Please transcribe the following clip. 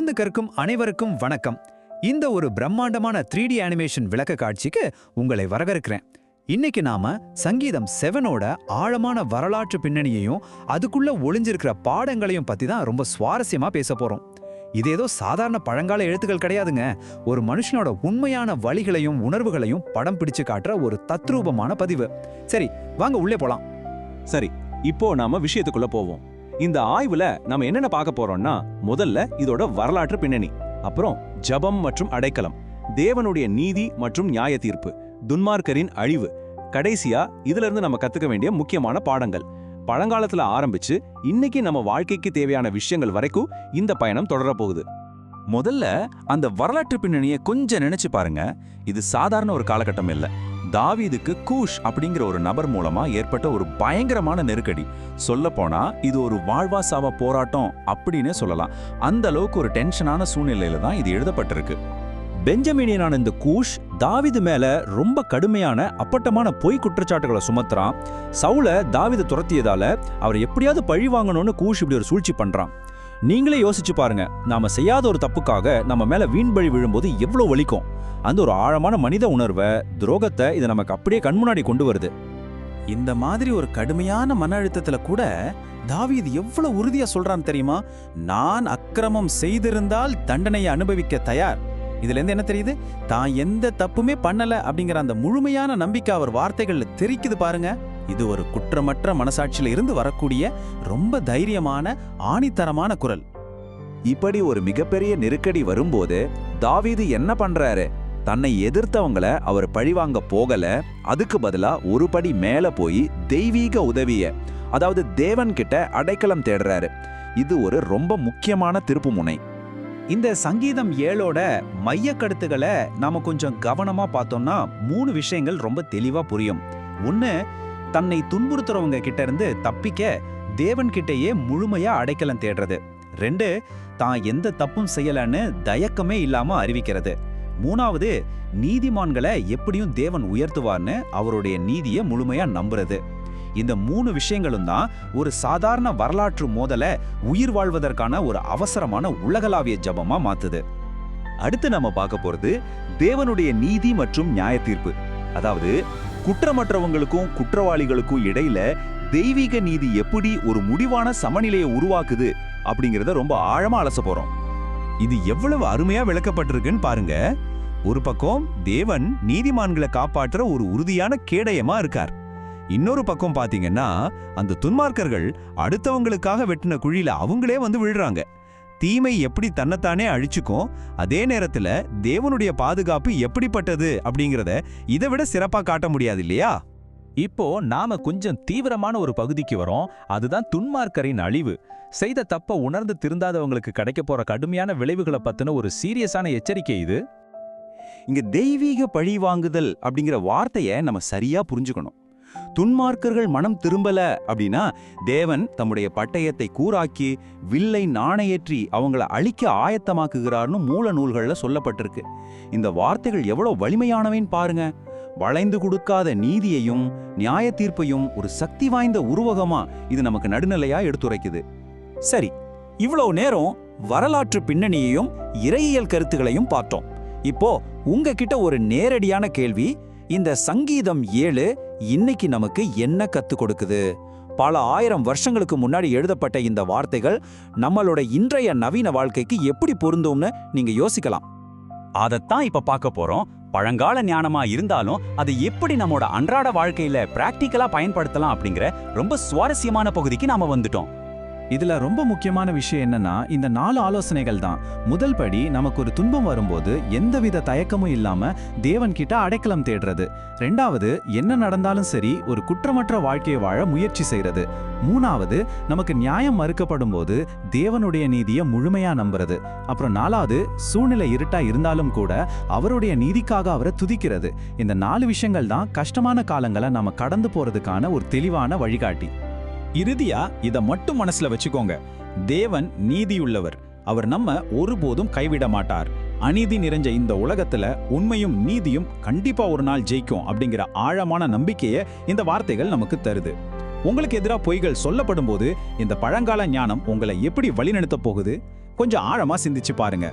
தொடர்ந்து கற்கும் அனைவருக்கும் வணக்கம். இந்த ஒரு பிரம்மாண்டமான 3D அனிமேஷன் விளக்க காட்சிக்கு உங்களை வரவேற்கிறேன். இன்னைக்கு நாம சங்கீதம் 7ஓட ஆழமான வரலாற்று பின்னணியையும் அதுக்குள்ள ஒளிஞ்சிருக்கிற பாடங்களையும் பத்தி தான் ரொம்ப சுவாரஸ்யமா பேச போறோம். இது ஏதோ சாதாரண பழங்கால எழுத்துக்கள் கிடையாதுங்க. ஒரு மனுஷனோட உண்மையான வழிகளையும் உணர்வுகளையும் படம் பிடிச்சு காட்டுற ஒரு தத்ரூபமான பதிவு. சரி, வாங்க உள்ளே போலாம். சரி, இப்போ நாம விஷயத்துக்குள்ள போவோம். இந்த ஆய்வுல நம்ம என்னென்ன பார்க்க போறோம்னா, முதல்ல இதோட வரலாற்று பின்னணி, அப்புறம் ஜபம் மற்றும் அடைக்கலம், தேவனுடைய நீதி மற்றும் நியாய தீர்ப்பு, துன்மார்க்கரின் அழிவு, கடைசியா இதுல இருந்து நம்ம கத்துக்க வேண்டிய முக்கியமான பாடங்கள். பழங்காலத்துல ஆரம்பிச்சு இன்னைக்கு நம்ம வாழ்க்கைக்கு தேவையான விஷயங்கள் வரைக்கும் இந்த பயணம் தொடர போகுது. முதல்ல அந்த வரலாற்று பின்னணியை கொஞ்சம் நினைச்சு பாருங்க. இது சாதாரண ஒரு காலகட்டம் இல்ல. தாவீதுக்கு கூஷ் அப்படிங்கிற ஒரு நபர் மூலமா ஏற்பட்ட ஒரு பயங்கரமான நெருக்கடி. சொல்ல போனா இது ஒரு வாழ்வா சாவா போராட்டம் அப்படின்னு சொல்லலாம். அந்த அளவுக்கு ஒரு டென்ஷனான சூழ்நிலையில தான் இது எழுதப்பட்டிருக்கு. பெஞ்சமினியனான இந்த கூஷ் தாவீது மேல ரொம்ப கடுமையான அப்பட்டமான பொய் குற்றச்சாட்டுகளை சுமத்துறான். சவுல தாவீது துரத்தியதால அவர் எப்படியாவது பழி வாங்கணும்னு கூஷ் இப்படி ஒரு சூழ்ச்சி பண்றான். நீங்களே யோசிச்சு பாருங்க, நாம செய்யாத ஒரு தப்புக்காக நம்ம மேல வீண் பழி விழும்போது எவ்வளவு வலிக்கும். அந்த ஒரு ஆழமான மனித உணர்வை, துரோகத்தை இது நமக்கு அப்படியே கண்முன்னாடி கொண்டு வருது. இந்த மாதிரி ஒரு கடுமையான மன அழுத்தத்துல கூட தாவீது எவ்வளவு உறுதியா சொல்றான்னு தெரியுமா? நான் அக்கிரமம் செய்திருந்தால் தண்டனையை அனுபவிக்க தயார். இதுல இருந்து என்ன தெரியுது? தான் எந்த தப்புமே பண்ணல அப்படிங்கிற அந்த முழுமையான நம்பிக்கை அவர் வார்த்தைகள்ல தெரிக்குது பாருங்க. இது ஒரு குற்றமற்ற மனசாட்சியில இருந்து வரக்கூடிய ரொம்ப தைரியமான ஆணித்தரமான குரல். இப்படி ஒரு மிகப்பெரிய நெருக்கடி வரும்போது தாவீது என்ன பண்றாரு? தன்னை எதிர்த்தவங்கள அவர் பழிவாங்க போகல, அதுக்கு பதிலா ஒரு படி மேல போய் தெய்வீக உதவிய, அதாவது தேவன் கிட்ட அடைக்கலம் தேடுறாரு. இது ஒரு ரொம்ப முக்கியமான திருப்புமுனை. இந்த சங்கீதம் 7ஓட மைய கருத்துக்களை நாம கொஞ்சம் கவனமா பார்த்தோம்னா 3 விஷயங்கள் ரொம்ப தெளிவா புரியும். ஒன்னு, தன்னை துன்புறுத்துறவங்க கிட்ட இருந்து தப்பிக்க தேவன் கிட்டேயே முழுமையா அடைக்கலம் தேடுறது. 2, தான் எந்த தப்பும் செய்யலன்னு தயக்கமே இல்லாம அறிவிக்கிறது. 3வது, நீதிமான்களை எப்படியும் தேவன் உயர்த்துவார்னு அவருடைய நீதியை முழுமையா நம்புறது. இந்த 3 விஷயங்களும் தான் ஒரு சாதாரண வரலாற்று மோதலை உயிர் வாழ்வதற்கான ஒரு அவசரமான உலகளாவிய ஜபமா மாத்துது. அடுத்து நம்ம பார்க்க போறது தேவனுடைய நீதி மற்றும் நியாய தீர்ப்பு. அதாவது குற்றமற்றவங்களுக்கும் குற்றவாளிகளுக்கும் இடையில தெய்வீக நீதி எப்படி ஒரு முடிவான சமநிலையை உருவாக்குது அப்படிங்கறத ரொம்ப ஆழமா அலச போறோம். இது எவ்வளவு அருமையா விளக்கப்பட்டிருக்குன்னு பாருங்க. ஒரு பக்கம் தேவன் நீதிமான்களை காப்பாற்ற ஒரு உறுதியான கேடயமா இருக்கார். இன்னொரு பக்கம் பாத்தீங்கன்னா அந்த துன்மார்க்கர்கள் அடுத்தவங்களுக்காக வெட்டின குழியில அவங்களே வந்து விழுறாங்க. தீமை எப்படி தன்னைத்தானே அழிச்சுக்கும், அதே நேரத்துல தேவனுடைய பாதுகாப்பு எப்படிப்பட்டது அப்படிங்கறத இதை விட சிறப்பா காட்ட முடியாது இல்லையா? இப்போ நாம கொஞ்சம் தீவிரமான ஒரு பகுதிக்கு வரோம். அதுதான் துன்மார்க்கரின் அழிவு. செய்த தப்ப உணர்ந்து திருந்தாதவங்களுக்கு கிடைக்க போற கடுமையான விளைவுகளை பத்தின ஒரு சீரியஸான எச்சரிக்கை இது. இங்க தெய்வீக பழி வாங்குதல் அப்படிங்கிற வார்த்தையை நம்ம சரியா புரிஞ்சுக்கணும். துன்மார்க்கர்கள் மனம் திரும்பல அப்படின்னா தேவன் தம்முடைய பட்டயத்தை கூராக்கி வில்லை நாணயேற்றி அவங்கள அழிக்க ஆயத்தமாக்குகிறார்னு மூல நூல்கள்ல சொல்லப்பட்டிருக்கு. இந்த வார்த்தைகள் எவ்வளவு வலிமையானவைன்னு பாருங்க. வளைந்து கொடுக்காத நீதியையும் நியாய தீர்ப்பையும் ஒரு சக்தி வாய்ந்த உருவகமா இது நமக்கு நடுநிலையா எடுத்துரைக்குது. சரி, இவ்வளவு நேரம் வரலாற்று பின்னணியையும் இறையியல் கருத்துகளையும் பார்த்தோம். இப்போ உங்ககிட்ட ஒரு நேரடியான கேள்வி. இந்த சங்கீதம் 7 இன்னைக்கு நமக்கு என்ன கத்துக் கொடுக்குது? பல ஆயிரம் வருஷங்களுக்கு முன்னாடி எழுதப்பட்ட இந்த வார்த்தைகள் நம்மளோட இன்றைய நவீன வாழ்க்கைக்கு எப்படி பொருந்தும்னு நீங்க யோசிக்கலாம். அதைத்தான் இப்ப பார்க்க போறோம். பழங்கால ஞானமா இருந்தாலும் அதை எப்படி நம்மோட அன்றாட வாழ்க்கையில பிராக்டிக்கலா பயன்படுத்தலாம் அப்படிங்கிற ரொம்ப சுவாரஸ்யமான பகுதிக்கு நாம வந்துட்டோம். இதுல ரொம்ப முக்கியமான விஷயம் என்னன்னா, இந்த 4 ஆலோசனைகள் தான். முதல் படி, நமக்கு ஒரு துன்பம் வரும்போது எந்தவித தயக்கமும் இல்லாம தேவன் கிட்ட அடைக்கலம் தேடுறது. 2வது, என்ன நடந்தாலும் சரி ஒரு குற்றமற்ற வாழ்க்கையை வாழ முயற்சி செய்யறது. 3வது, நமக்கு நியாயம் மறுக்கப்படும் போது தேவனுடைய நீதியை முழுமையா நம்புறது. அப்புறம் 4வது, சூழ்நிலை இருட்டா இருந்தாலும் கூட அவருடைய நீதிக்காக அவரை துதிக்கிறது. இந்த 4 விஷயங்கள் தான் கஷ்டமான காலங்களை நாம கடந்து போறதுக்கான ஒரு தெளிவான வழிகாட்டி. இறுதியா இத மட்டும் மனசுல வச்சுக்கோங்க. தேவன் நீதியுள்ளவர். அவர் நம்ம ஒருபோதும் கைவிட மாட்டார். அநீதி நிறைஞ்ச இந்த உலகத்துல உண்மையும் நீதியும் கண்டிப்பா ஒரு நாள் ஜெயிக்கும் அப்படிங்கிற ஆழமான நம்பிக்கையை இந்த வார்த்தைகள் நமக்கு தருது. உங்களுக்கு எதிராக பொய்கள் சொல்லப்படும் போது இந்த பழங்கால ஞானம் உங்களை எப்படி வழிநடத்த போகுது? கொஞ்சம் ஆழமா சிந்திச்சு பாருங்க.